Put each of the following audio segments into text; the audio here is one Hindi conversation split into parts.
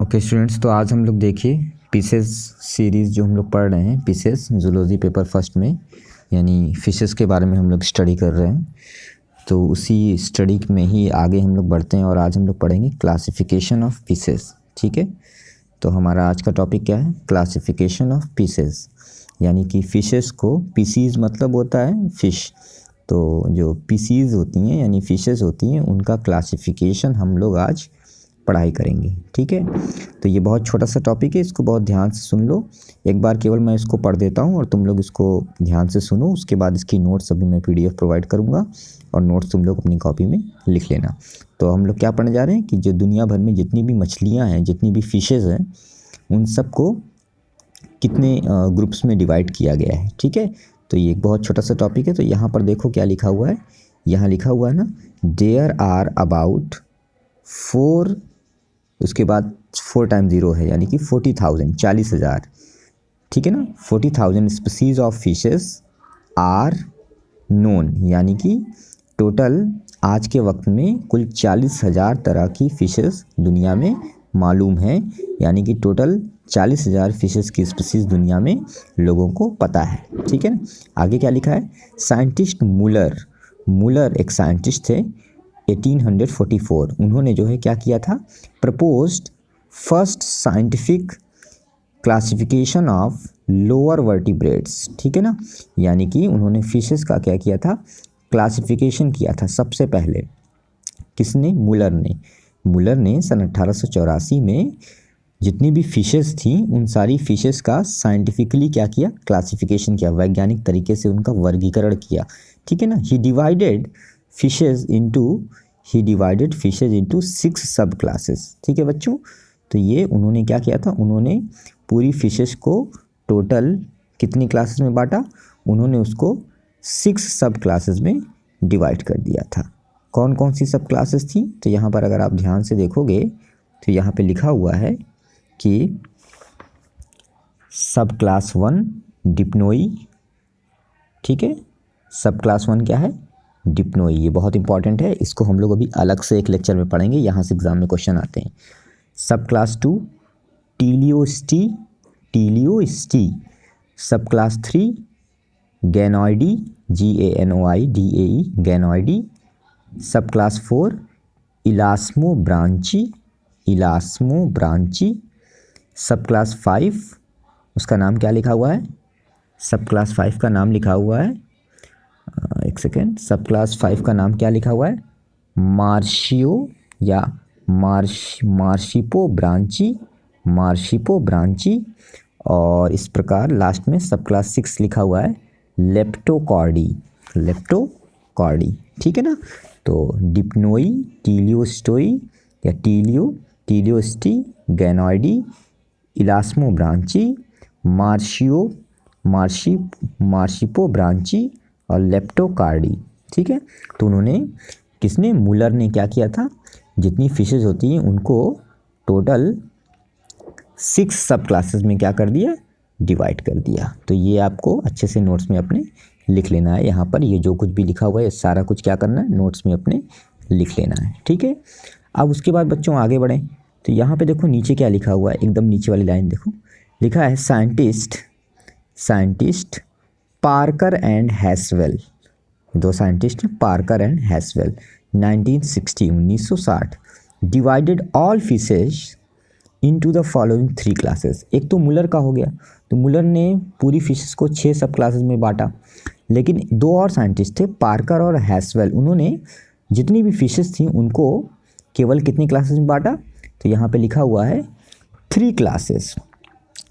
ओके स्टूडेंट्स, तो आज हम लोग देखिए पीसेस सीरीज़ जो हम लोग पढ़ रहे हैं, पीसेस जूलॉजी पेपर फर्स्ट में, यानी फिशेस के बारे में हम लोग स्टडी कर रहे हैं। तो उसी स्टडी में ही आगे हम लोग बढ़ते हैं और आज हम लोग पढ़ेंगे क्लासिफिकेशन ऑफ पीसेस। ठीक है, तो हमारा आज का टॉपिक क्या है? क्लासिफिकेशन ऑफ पीसेस, यानी कि फिशेस को, पीसीज मतलब होता है फिश, तो जो पीसीज होती हैं यानी फिशेस होती हैं उनका क्लासिफिकेशन हम लोग आज पढ़ाई करेंगे। ठीक है, तो ये बहुत छोटा सा टॉपिक है, इसको बहुत ध्यान से सुन लो। एक बार केवल मैं इसको पढ़ देता हूँ और तुम लोग इसको ध्यान से सुनो। उसके बाद इसकी नोट्स अभी मैं पीडीएफ प्रोवाइड करूँगा और नोट्स तुम लोग अपनी कॉपी में लिख लेना। तो हम लोग क्या पढ़ने जा रहे हैं कि जो दुनिया भर में जितनी भी मछलियाँ हैं, जितनी भी फिशेज़ हैं, उन सबको कितने ग्रुप्स में डिवाइड किया गया है। ठीक है, तो ये एक बहुत छोटा सा टॉपिक है। तो यहाँ पर देखो क्या लिखा हुआ है, यहाँ लिखा हुआ है ना, देयर आर अबाउट 4, उसके बाद 4 टाइम 0 है यानी कि 40,000, 40,000। ठीक है ना, 40,000 species of fishes are known, यानी कि टोटल आज के वक्त में कुल 40,000 तरह की फिशेस दुनिया में मालूम है, यानी कि टोटल 40,000 फिशेस की स्पीसीज दुनिया में लोगों को पता है। ठीक है ना, आगे क्या लिखा है? साइंटिस्ट मूलर एक साइंटिस्ट थे 1844, उन्होंने जो है क्या किया था? Proposed first scientific classification of lower vertebrates. ठीक है ना, यानी कि उन्होंने फिशेस का क्या किया था? क्लासिफिकेशन किया था सबसे पहले। किसने? मूलर ने सन 1884 में जितनी भी फिशेस थी उन सारी फिशेस का साइंटिफिकली क्या किया? क्लासिफिकेशन किया, वैज्ञानिक तरीके से उनका वर्गीकरण किया। ठीक है ना, ही डिवाइडेड फिशेज इंटू 6 सब क्लासेस। ठीक है बच्चों, तो ये उन्होंने क्या किया था? उन्होंने पूरी फिशेस को टोटल कितनी क्लासेस में बांटा? उन्होंने उसको 6 सब क्लासेस में डिवाइड कर दिया था। कौन कौन सी सब क्लासेस थी? तो यहाँ पर अगर आप ध्यान से देखोगे तो यहाँ पे लिखा हुआ है कि सब क्लास 1 डिप्नोई। ठीक है, सब क्लास 1 क्या है? डिप्नोई। ये बहुत इंपॉर्टेंट है, इसको हम लोग अभी अलग से एक लेक्चर में पढ़ेंगे, यहाँ से एग्जाम में क्वेश्चन आते हैं। सब क्लास 2 टीलियोस्टी। सब क्लास 3 गैनोइडी, GANOIDAE, गैनोइडी। सब क्लास 4 इलास्मो ब्रांची। सब क्लास 5, उसका नाम क्या लिखा हुआ है? सब क्लास 5 का नाम लिखा हुआ है, एक सेकेंड, सब क्लास 5 का नाम क्या लिखा हुआ है? मार्शियो या मार्शिपो ब्रांची। और इस प्रकार लास्ट में सब क्लास 6 लिखा हुआ है लेप्टोकॉर्डी। ठीक है ना, तो डिप्नोई, टीलियोस्टोई या टीलियोस्टी, गैनोइडी, इलास्मो ब्रांची, मार्शिपो ब्रांची और लेप्टोकार्डी। ठीक है, तो उन्होंने, किसने? मूलर ने क्या किया था? जितनी फिशेस होती हैं उनको टोटल 6 सब क्लासेस में क्या कर दिया? डिवाइड कर दिया। तो ये आपको अच्छे से नोट्स में अपने लिख लेना है। यहाँ पर ये जो कुछ भी लिखा हुआ है सारा कुछ क्या करना है? नोट्स में अपने लिख लेना है। ठीक है, अब उसके बाद बच्चों आगे बढ़ें तो यहाँ पे देखो नीचे क्या लिखा हुआ है, एकदम नीचे वाली लाइन देखो, लिखा है scientist Parker and Haswell. 2 scientist हैं, Parker and Haswell, 1960 divided all fishes into the following 3 classes. एक तो मूलर का हो गया, तो मूलर ने पूरी फिशेस को 6 सब क्लासेस में बांटा, लेकिन 2 और साइंटिस्ट थे, पार्कर और हैसवेल, उन्होंने जितनी भी फिशेस थी उनको केवल कितनी क्लासेस में बांटा? तो यहाँ पे लिखा हुआ है 3 क्लासेस,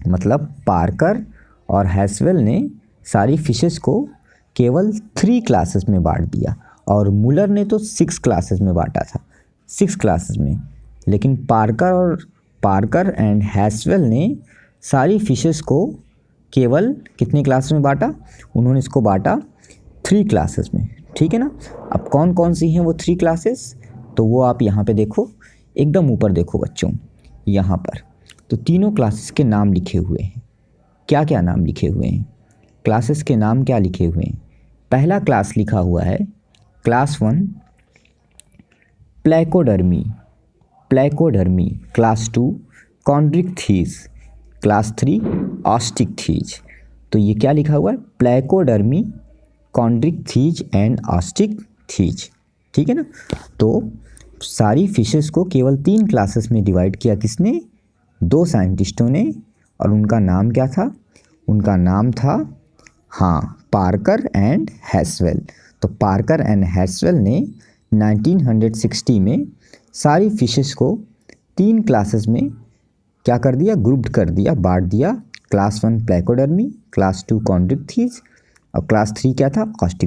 मतलब पार्कर और हैसवेल ने सारी फिशेस को केवल 3 क्लासेस में बांट दिया और मूलर ने तो 6 क्लासेस में बांटा था, 6 क्लासेस में। लेकिन पार्कर एंड हैसवेल ने सारी फिशेस को केवल कितने क्लासेस में बांटा? उन्होंने इसको बांटा 3 क्लासेस में। ठीक है ना, अब कौन कौन सी हैं वो 3 क्लासेस? तो वो आप यहाँ पे देखो, एकदम ऊपर देखो बच्चों, यहाँ पर तो तीनों क्लासेस के नाम लिखे हुए हैं। क्या क्या नाम लिखे हुए हैं? क्लासेस के नाम क्या लिखे हुए हैं? पहला क्लास लिखा हुआ है class 1 placodermi, class 2 chondrichthyes, class 3 osteichthyes. तो ये क्या लिखा हुआ है, प्लेकोडर्मी, कॉन्ड्रिक्थीज एंड ऑस्टिकथीज, ठीक है ना। तो सारी फिशेस को केवल 3 क्लासेस में डिवाइड किया किसने, 2 साइंटिस्टों ने, और उनका नाम क्या था, उनका नाम था हाँ पार्कर एंड हैस्वेल। तो पार्कर एंड हैस्वेल ने 1960 में सारी फिशेस को 3 क्लासेस में क्या कर दिया, ग्रुप्ड कर दिया, बांट दिया। क्लास 1 प्लेकोडर्मी, क्लास 2 कॉन्ड्रिक्थीज और क्लास 3 क्या था, ऑस्टिक।